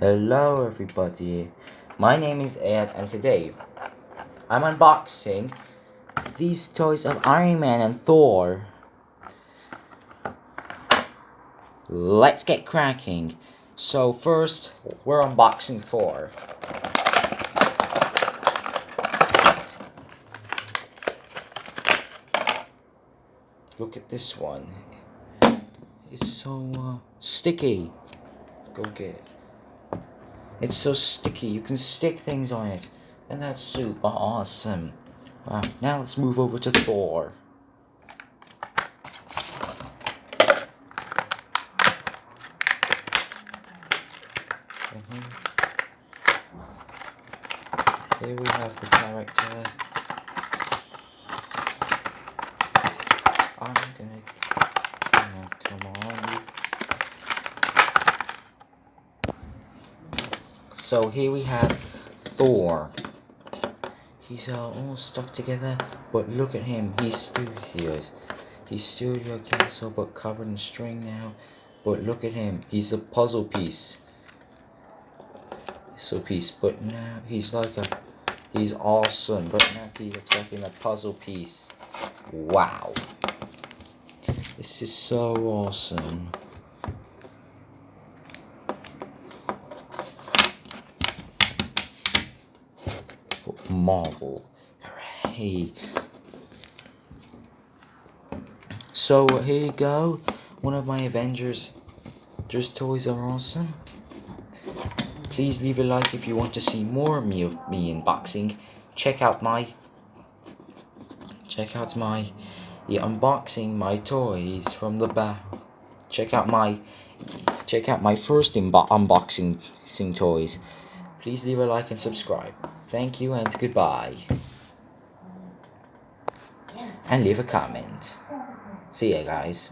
Hello everybody, my name is Ed and today I'm unboxing these toys of Iron Man and Thor. Let's get cracking. So first, we're unboxing Thor. Look at this one. It's so sticky. Go get it. It's so sticky, you can stick things on it. And that's super awesome. Wow, now let's move over to Thor. Here we have the character. Come on. So here we have Thor. He's all stuck together, but look at him. He's Studio Castle, but covered in string now. But look at him. He's a puzzle piece. But now he's awesome. But now he looks like in a puzzle piece. Wow. This is so awesome. Marvel. Hooray. So here you go. One of my Avengers. Just toys are awesome. Please leave a like if you want to see more of me unboxing. Check out unboxing my toys from the back. Check out my first unboxing toys. Please leave a like and subscribe. Thank you and goodbye. And leave a comment. See ya guys.